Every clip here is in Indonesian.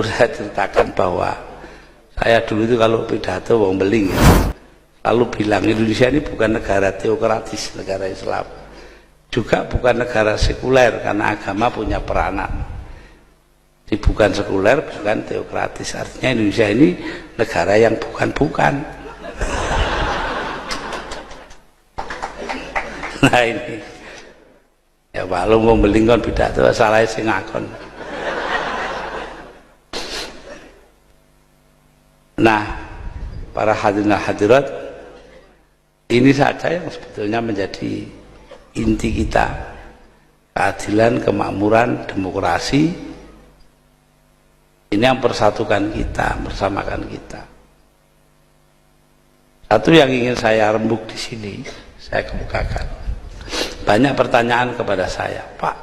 perlu saya ceritakan bahwa saya dulu itu kalau pidato wong beling ya, lalu bilang Indonesia ini bukan negara teokratis, negara Islam, juga bukan negara sekuler karena agama punya peranan. Jadi bukan sekuler, bukan teokratis. Artinya Indonesia ini negara yang bukan-bukan. Nah ini ya Pak lu mau beling kon pidato salah sing ngakon. Nah, para hadirin hadirat, ini saja yang sebetulnya menjadi inti kita. Keadilan, kemakmuran, demokrasi, ini yang persatukan kita, bersamakan kita. Satu yang ingin saya rembuk di sini, saya kemukakan. Banyak pertanyaan kepada saya, Pak,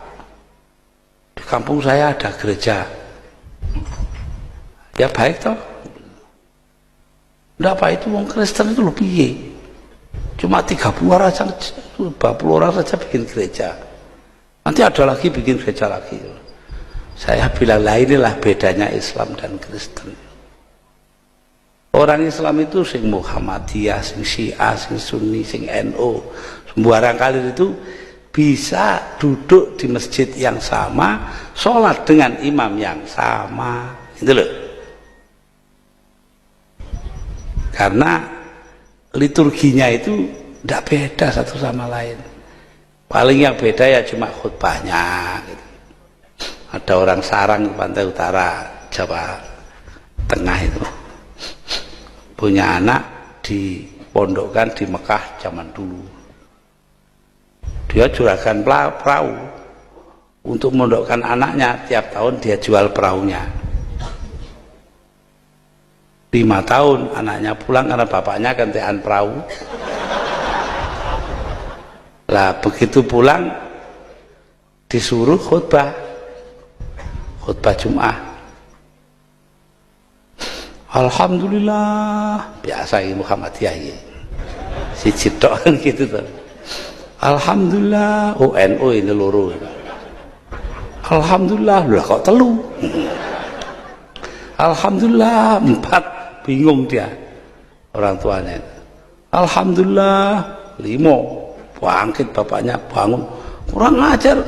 di kampung saya ada gereja. Ya baik toh. Nggak apa itu wong Kristen itu lebih cuma 30 orang saja, 40 orang saja bikin gereja, nanti ada lagi bikin gereja lagi. Saya bilang lah inilah bedanya Islam dan Kristen. Orang Islam itu sing Muhammadiyah, sing Syiah, sing Sunni, sing NU, sembarang kali itu bisa duduk di masjid yang sama, sholat dengan imam yang sama, itu loh. Karena liturginya itu tidak beda satu sama lain. Paling yang beda ya cuma khutbahnya gitu. Ada orang sarang di pantai utara Jawa Tengah itu punya anak dipondokkan di Mekah zaman dulu. Dia juragan perahu. Untuk memondokkan anaknya tiap tahun dia jual perahunya. 5 tahun anaknya pulang karena bapaknya gantian perahu. Lah begitu pulang disuruh khutbah Jumat. Alhamdulillah, biasa ini Muhammadiyah ini. Si Cidok gitu tuh. Alhamdulillah, NU ini loro. Alhamdulillah, lah kok telu. Alhamdulillah 4. Bingung dia orang tuanya. Alhamdulillah 5. Bangkit bapaknya bangun. Kurang ajar.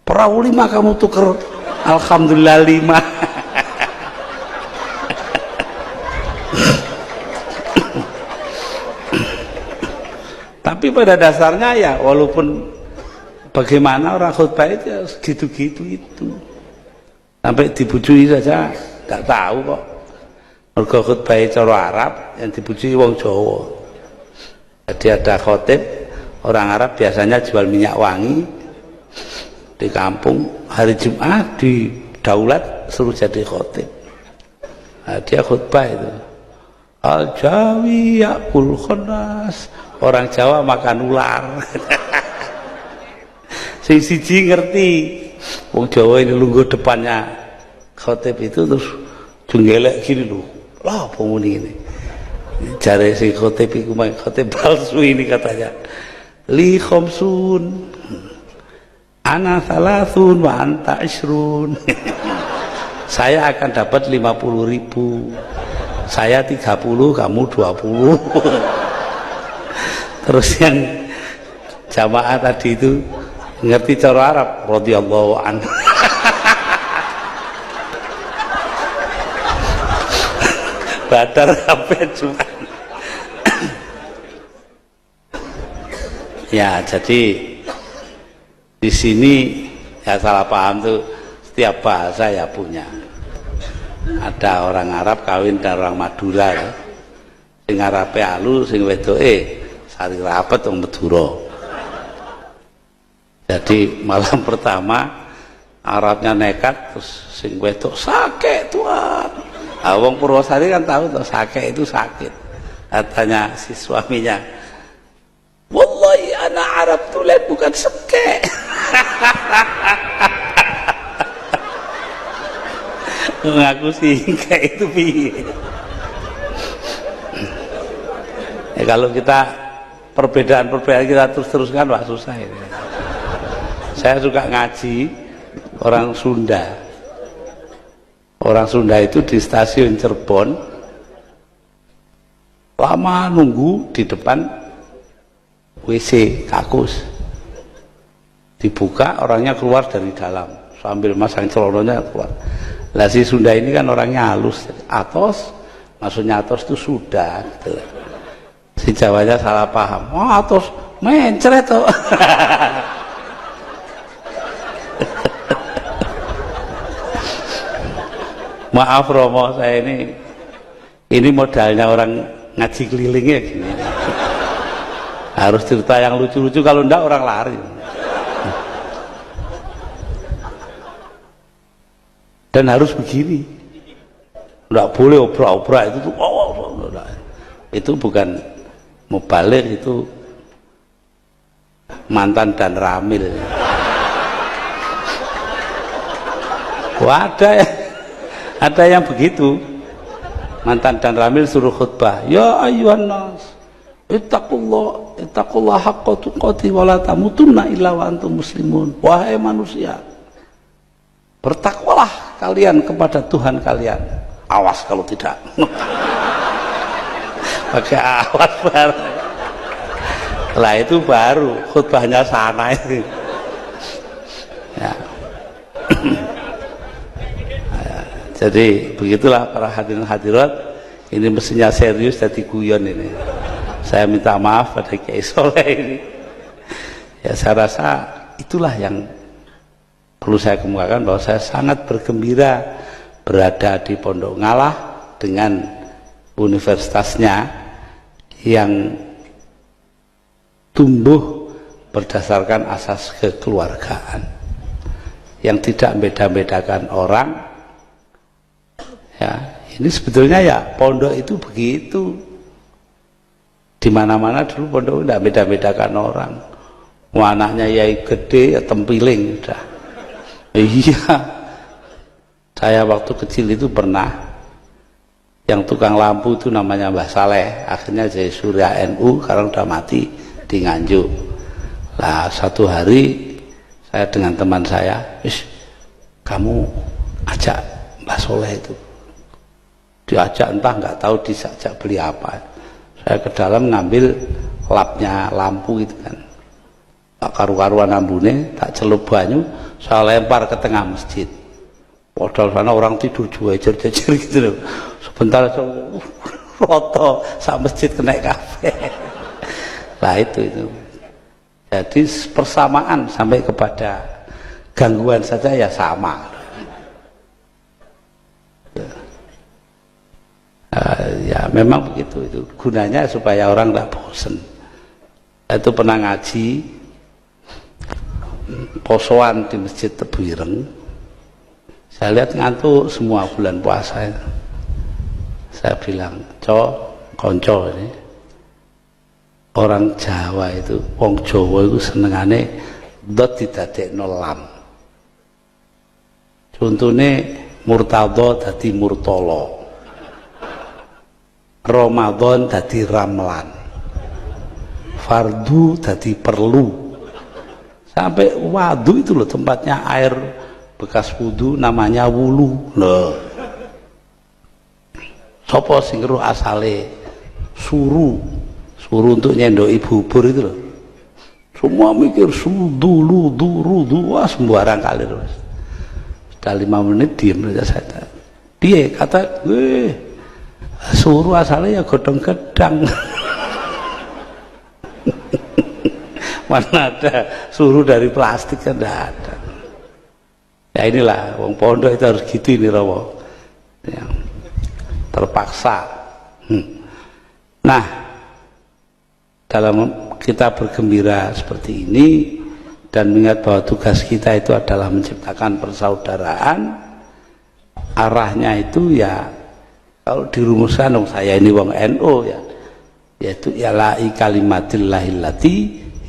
Perahu 5 kamu tuker. Alhamdulillah 5. Tapi pada dasarnya ya walaupun bagaimana orang khutbah itu ya segitu-gitu itu. Sampai dibujui saja nggak tahu kok. Mergo khutbah cara Arab yang dipuji wong Jawa. Jadi ada khotib orang Arab biasanya jual minyak wangi di kampung, hari Jumat di daulat suruh jadi khotib. Nah, dia khutbah itu. Al-Jawi yakul khanas. Orang Jawa makan ular. Sing siji ngerti. Wong Jawa ini lungguh depannya khotib itu terus jenggelek gini loh. Lah apa ini? Jare si khotib iku khotib palsu ini katanya. Li khamsun. Ana salasun wa anta isrun. Saya akan dapat 50.000. Saya 30, kamu 20. Terus yang jamaah tadi itu ngerti cara Arab, radhiyallahu anhu. Badar sampai Jumat. Ya, jadi di sini ya salah paham tuh setiap bahasa ya punya. Ada orang Arab kawin dan orang Madura ya. Sing Arabe alu, sing wedoke sari rapet wong Madura. Jadi malam pertama Arabnya nekat terus sing wedok sakit Tuhan. Wong Purwosari kan tahu tuh sakit itu sakit. Katanya si suaminya, wallahi anak Arab tulen bukan seke. Ngaku sih kayak itu piye. Ya kalau kita perbedaan kita terus-teruskan wah susah ini. Saya suka ngaji orang Sunda. Orang Sunda itu di stasiun Cirebon lama nunggu di depan WC kakus, dibuka orangnya keluar dari dalam sambil masang celonanya keluar. Lah si Sunda ini kan orangnya halus, atos maksudnya atos itu sudah gitu. Si Jawanya salah paham, oh atos mencret tuh. Maaf Romo, saya ini modalnya orang ngaji kelilingnya gini. Harus cerita yang lucu-lucu, kalau enggak orang lari. Dan harus begini, enggak boleh obrak-obrak itu tuh. Itu bukan mubalik, itu mantan dan ramil. Wah, ada yang begitu, mantan dan ramil suruh khutbah, ya ayyuhan nas ittaqullah haqqa tuqatih wa la tamutunna illa wa antum muslimun. Wahai manusia, bertakwalah kalian kepada Tuhan kalian, awas kalau tidak. Pakai awas baru. Lah itu baru khutbahnya sana itu. Ya. Jadi begitulah para hadirin hadirat, ini mestinya serius jadi guyon ini. Saya minta maaf pada Kiai Soleh ini. Ya saya rasa itulah yang perlu saya kemukakan, bahwa saya sangat bergembira berada di Pondok Ngalah dengan universitasnya yang tumbuh berdasarkan asas kekeluargaan, yang tidak beda-bedakan orang. Ya, ini sebetulnya ya pondok itu begitu. Di mana-mana dulu pondok tidak beda-bedakan orang. Anaknya yai gede ya tempiling udah. Iya. Saya waktu kecil itu pernah, yang tukang lampu itu namanya Mbah Saleh, akhirnya jadi Surya NU, sekarang udah mati di Nganjuk. Lah satu hari saya dengan teman saya, kamu ajak Mbah Soleh itu. Diajak entah nggak tahu diajak beli apa. Saya ke dalam ngambil lapnya lampu itu kan, tak karu-karuan ambune, tak celup banyu, saya lempar ke tengah masjid. Padahal sana orang tidur jejer-jejer gitu loh. Sebentar roto sak masjid kena kafe. Lah itu. Jadi persamaan sampai kepada gangguan saja ya sama. Ya memang begitu, itu gunanya supaya orang tidak bosen. Itu pernah ngaji posoan di Masjid Tebuireng, saya lihat ngantuk semua bulan puasa. Saya bilang, konco ini orang Jawa itu, wong Jawa itu senengane dot didadekno lam. Contohnya murtadho dadi murtolo, Ramadan dadi ramlan, fardu dadi perlu, sampai wadu itu loh tempatnya air bekas wudu namanya wulu. Loh, sopo sing ngeruh asale suru untuk nyendoki bubur itu loh, semua mikir sudu rudu, wah sembarang kali terus. Sudah 5 menit diem saja saya. Piye kata suruh asalnya ya godong gedang. Mana ada suruh dari plastik, kan tidak ada. Ya inilah wong pondok itu harus gitu ini Romo, yang terpaksa. Nah, dalam kita bergembira seperti ini dan mengingat bahwa tugas kita itu adalah menciptakan persaudaraan, arahnya itu ya kalau dirumuskan, saya ini wong NU ya, yaitu ilahi kalimatillahillati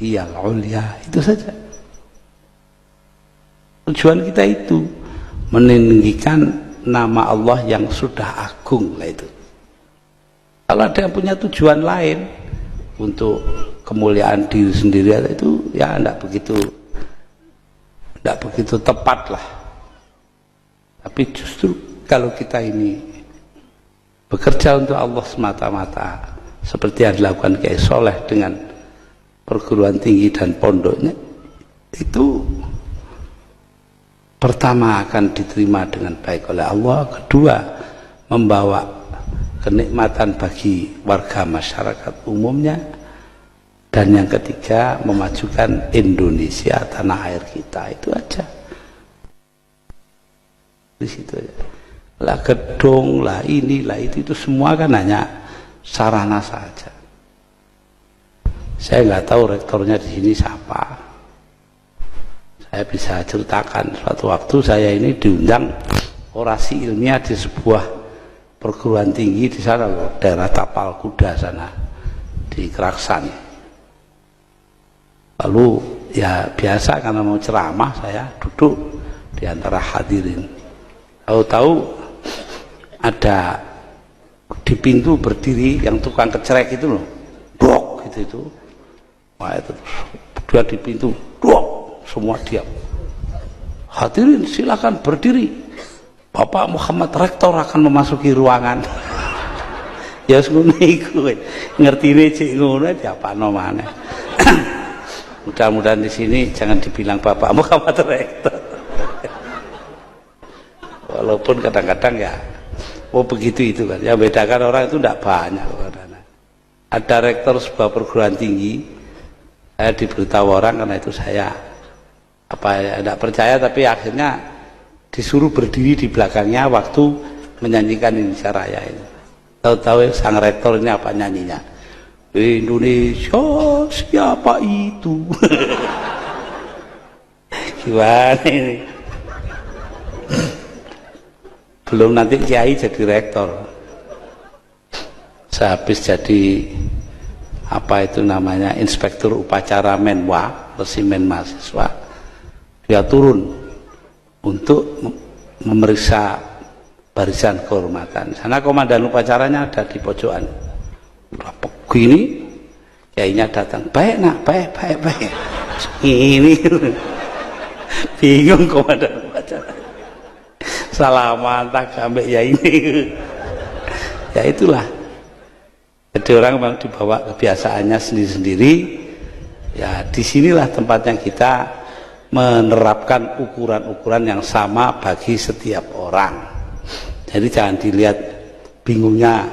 hiyal ulya, itu saja. Tujuan kita itu meninggikan nama Allah yang sudah agung lah itu. Kalau ada yang punya tujuan lain untuk kemuliaan diri sendiri itu ya tidak begitu tepat lah. Tapi justru kalau kita ini bekerja untuk Allah semata-mata seperti yang dilakukan Kiai Soleh dengan perguruan tinggi dan pondoknya, itu pertama akan diterima dengan baik oleh Allah, kedua membawa kenikmatan bagi warga masyarakat umumnya, dan yang ketiga memajukan Indonesia, tanah air kita. Itu aja di situ aja. Lah gedung, lah inilah itu semua kan hanya sarana saja. Saya nggak tahu rektornya di sini siapa. Saya bisa ceritakan, suatu waktu saya ini diundang orasi ilmiah di sebuah perguruan tinggi di sana loh, daerah Tapal Kuda sana di Keraksan. Lalu ya biasa karena mau ceramah saya duduk di antara hadirin. Tahu-tahu ada di pintu berdiri yang tukang kecerek itu loh, dok gitu itu. Wah itu dia di pintu, dok, semua diam. Hadirin silakan berdiri. Bapak Muhammad Rektor akan memasuki ruangan. Ya ngono iku. Ngertine cek ngono diapano maneh. Mudah-mudahan di sini jangan dibilang Bapak Muhammad Rektor. Walaupun kadang-kadang ya begitu itu kan. Yang bedakan orang itu tidak banyak. Ada rektor sebuah perguruan tinggi, saya diberitahu orang karena itu saya tidak percaya, tapi akhirnya disuruh berdiri di belakangnya waktu menyanyikan Indonesia Raya ini. Tahu-tahu sang rektor ini apa nyanyinya? Indonesia siapa itu? Gimana ini? Belum nanti kiai jadi rektor. Sehabis jadi apa itu namanya inspektur upacara Menwa, resimen mahasiswa, dia turun untuk memeriksa barisan kehormatan. Sana komandan upacaranya ada di pojokan. Begini, kiainya datang. Baik nak, baik. Ini bingung komandan upacara. Salaman tak ambek ya ini. Ya itulah. Jadi orang memang dibawa kebiasaannya sendiri-sendiri. Ya disinilah tempatnya kita menerapkan ukuran-ukuran yang sama bagi setiap orang. Jadi jangan dilihat bingungnya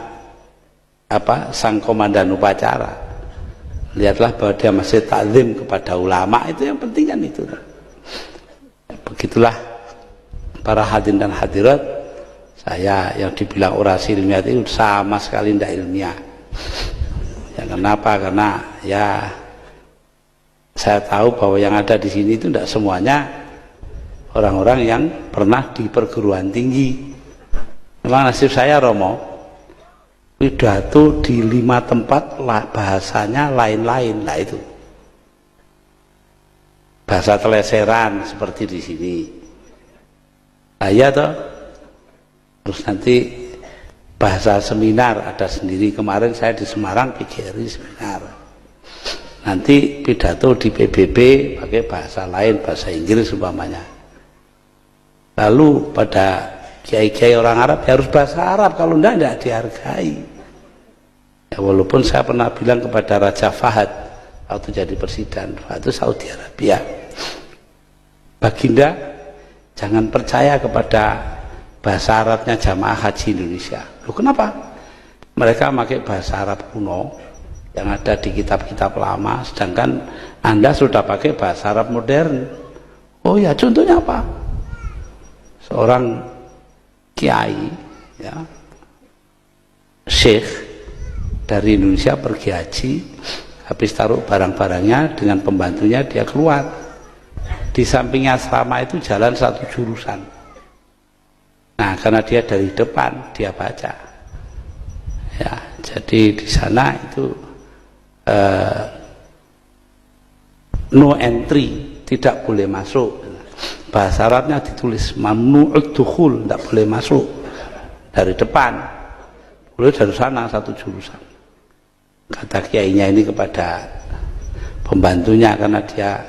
sang komandan upacara. Lihatlah bahwa dia masih takzim kepada ulama, itu yang penting kan itu. Begitulah para hadirin dan hadirat, saya yang dibilang orasi ilmiah itu sama sekali tidak ilmiah. Ya kenapa? Karena ya saya tahu bahwa yang ada di sini itu tidak semuanya orang-orang yang pernah di perguruan tinggi. Memang nasib saya Romo, pidato di 5 tempat bahasanya lain-lain. Nah itu bahasa teleseran seperti di sini. Iya toh. Terus nanti bahasa seminar ada sendiri. Kemarin saya di Semarang PGRI seminar. Nanti pidato di PBB pakai bahasa lain, bahasa Inggris umpamanya. Lalu pada kiai-kiai orang Arab ya harus bahasa Arab, kalau tidak dihargai. Ya, walaupun saya pernah bilang kepada Raja Fahad waktu jadi presiden, itu Saudi Arabia, Baginda jangan percaya kepada bahasa Arabnya jamaah haji Indonesia. Loh kenapa? Mereka pakai bahasa Arab kuno yang ada di kitab-kitab lama, sedangkan Anda sudah pakai bahasa Arab modern. Oh ya, contohnya apa? Seorang kiai, ya, syekh dari Indonesia pergi haji, habis taruh barang-barangnya dengan pembantunya, dia keluar. Di sampingnya asrama itu jalan satu jurusan. Nah, karena dia dari depan, dia baca. Ya, jadi di sana itu no entry, tidak boleh masuk. Bahasa Arabnya ditulis mamnu'ud dukhul, tidak boleh masuk dari depan. Boleh dari sana satu jurusan. Kata kiainya ini kepada pembantunya karena dia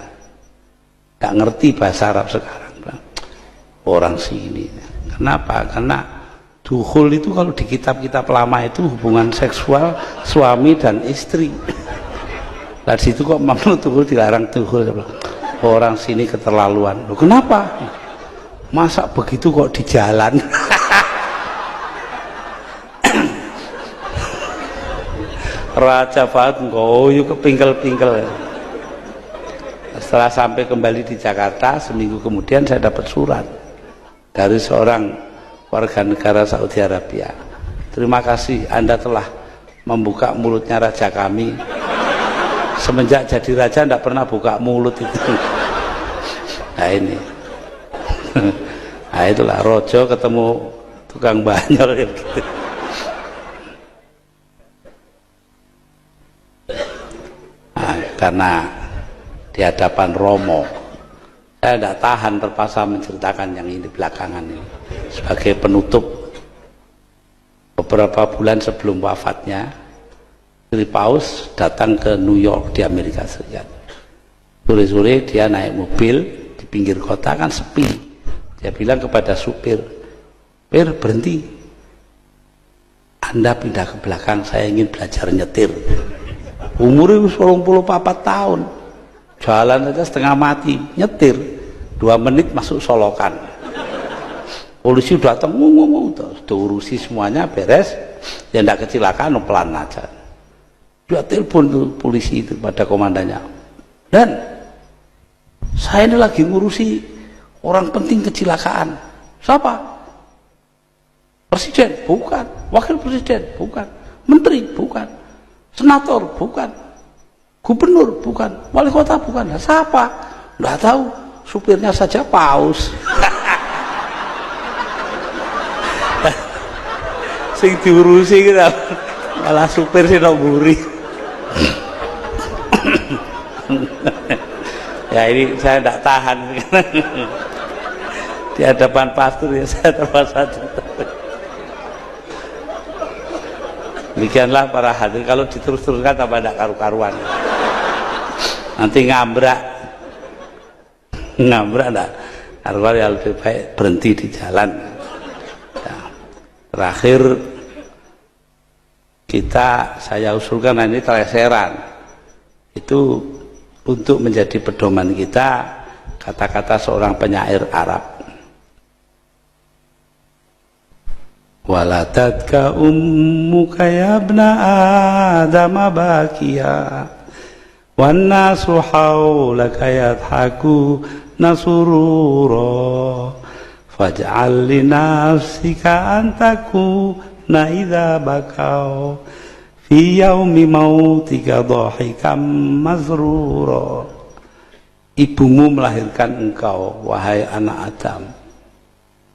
nggak ngerti bahasa Arab sekarang. Orang sini. Kenapa? Karena Dukhul itu kalau di kitab-kitab lama itu hubungan seksual suami dan istri. Nah di situ kok mamnu dukhul dilarang dukhul. Orang sini keterlaluan. Loh, kenapa? Masa begitu kok di jalan? Raja Fahad ngoyo kepingkel-pingkel. Setelah sampai kembali di Jakarta, seminggu kemudian saya dapat surat dari seorang warga negara Saudi Arabia. Terima kasih Anda telah membuka mulutnya raja kami. Semenjak jadi raja tidak pernah buka mulut itu. Nah ini. Nah itulah rojo ketemu tukang banyol gitu. Nah, karena di hadapan Romo saya tidak tahan, terpaksa menceritakan yang ini belakangan ini sebagai penutup. Beberapa bulan sebelum wafatnya Sri Paus datang ke New York di Amerika Serikat. Sore-sore dia naik mobil di pinggir kota, kan sepi. Dia bilang kepada supir, "Pir, berhenti, Anda pindah ke belakang, saya ingin belajar nyetir." Umurnya 24 tahun, jalan aja setengah mati, nyetir 2 menit masuk Solokan. Polisi datang, ngomong, urusi semuanya beres, ya tidak kecelakaan, pelan aja. Dia telepon tuh polisi itu pada komandannya, "Dan saya ini lagi ngurusi orang penting kecelakaan." "Siapa?" "Presiden." "Bukan." "Wakil presiden?" "Bukan." "Menteri?" "Bukan." "Senator?" "Bukan." "Gubernur?" "Bukan." "Wali kota?" "Bukan." "Nah, siapa?" "Nggak tahu, supirnya saja Paus." Sing diurusi kita malah supir sih nak buri. Ya ini saya tidak tahan. Di hadapan pastor ya saya terpaksa cerita. Demikianlah para hadirin, kalau diterus-teruskan tambah tidak karu-karuan. Nanti ngambrak enggak. Karuan yang lebih baik berhenti di jalan. Nah, terakhir saya usulkan, ini teleseran itu untuk menjadi pedoman kita, kata-kata seorang penyair Arab. Waladatka ummuka ya ibna Adam bakiya wan nasu haulaka yadhaku nasurura faj'al li nafsika antakuna idza bakau fi yaumi mautika dhahikam mazrura. Ibumu melahirkan engkau, wahai anak Adam.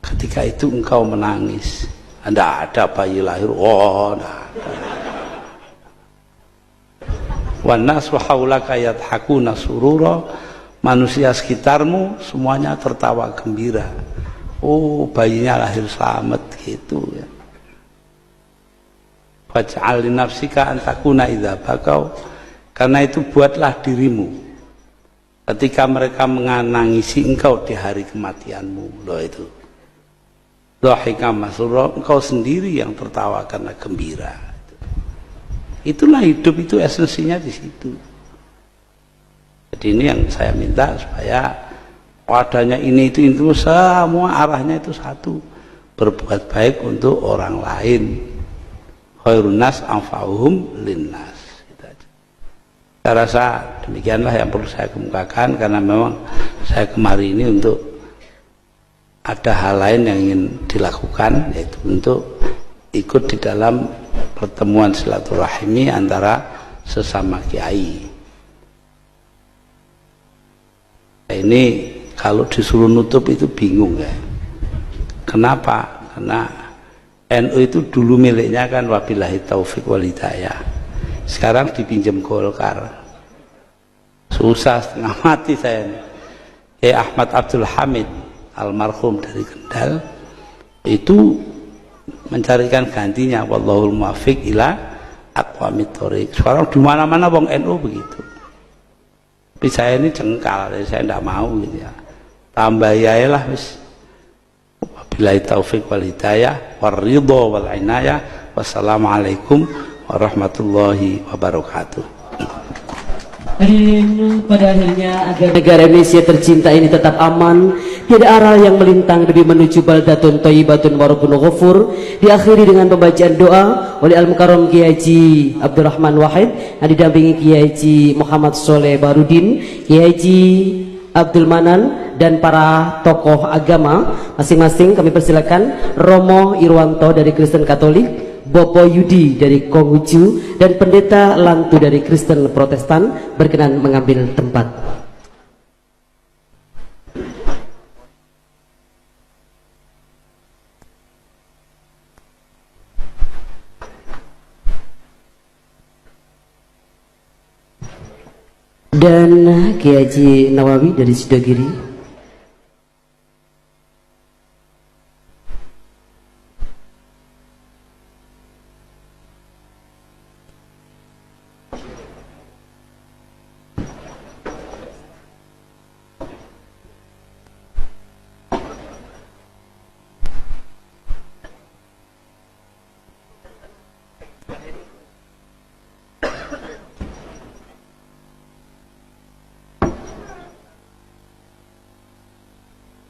Ketika itu engkau menangis. Tidak ada bayi lahir, tidak ada. Wan nasu haulaka yadhakuna surura, manusia sekitarmu semuanya tertawa gembira. Oh, bayinya lahir selamat gitu ya. Faj'al li nafsika an takuna idza bakau, karena itu buatlah dirimu ketika mereka menangisi engkau di hari kematianmu. Loh itu dhahika masrura, engkau sendiri yang tertawa karena gembira. Itulah hidup, itu esensinya di situ. Jadi ini yang saya minta, supaya padanya ini itu semua arahnya itu satu, berbuat baik untuk orang lain. Khairun nas anfa'uhum linnas. Saya rasa demikianlah yang perlu saya kemukakan, karena memang saya kemari ini untuk ada hal lain yang ingin dilakukan, yaitu untuk ikut di dalam pertemuan silaturahmi antara sesama kiai. Ini kalau disuruh nutup itu bingung ya. Kenapa? Karena NU itu dulu miliknya kan wabillahi taufik wal hidayah. Sekarang dipinjam Golkar. Susah setengah mati saya ini. Ahmad Abdul Hamid almarhum dari Kendal itu mencarikan gantinya, wallahul muwaffiq ila aqwamit thoriq. Sekarang di mana-mana wong NU begitu. Tapi saya ini jengkal, saya tidak mau gitu ya. Tambah ya lah wis. Billahi taufiq wal hidayah war ridha wal inayah. Wassalamualaikum warahmatullahi wabarakatuh. Dan pada akhirnya agar negara Indonesia tercinta ini tetap aman, tiada arah yang melintang lebih menuju baldatun thayyibatun wa rabbun ghafur, diakhiri dengan pembacaan doa oleh Al-Mukarram Kiai Haji Abdurrahman Wahid yang didampingi Kiai Haji Muhammad Soleh Barudin, Kiai Haji Abdul Manan, dan para tokoh agama masing-masing. Kami persilakan Romo Irwanto dari Kristen Katolik, Bopo Yudi dari Konghucu, dan Pendeta Lantu dari Kristen Protestan berkenan mengambil tempat. Dan Kiai Haji Nawawi dari Sidogiri.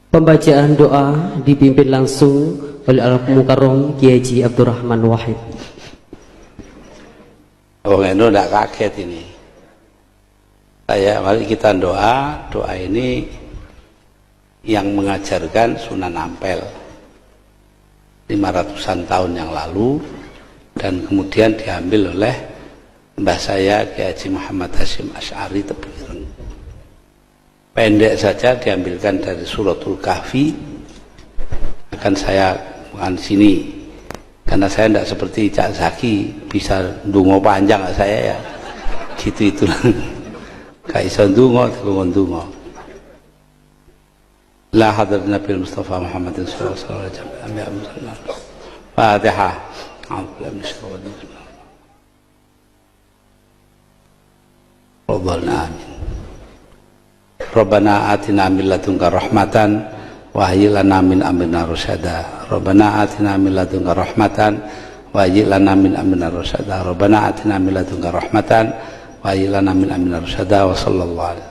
Pembacaan doa dipimpin langsung oleh Al-Mukarram Kiai Haji Abdurrahman Wahid. Oh, itu tidak kaget ini. Mari kita doa. Doa ini yang mengajarkan Sunan Ampel 500-an tahun yang lalu, dan kemudian diambil oleh mbah saya Kiai Haji Muhammad Hasyim Asy'ari Tebireng. Pendek saja diambilkan dari Suratul Kahfi. Akan saya bukan sini karena saya tidak seperti Cak Zaki bisa ndonga panjang saya ya gitu itu gak iso ndonga ndonga. La hadrat Nabi Mustafa Muhammadin sallallahu alaihi wasallam. Fatihah. Amin. Rabbana atina min ladunka rahmatan wa hayyi lana min amrina rasyada. Rabbana atina min ladunka rahmatan wa hayyi lana min amrina rasyada. Rabbana atina min ladunka rahmatan wa hayyi lana min amrina rasyada. Wa sallallahu alaihi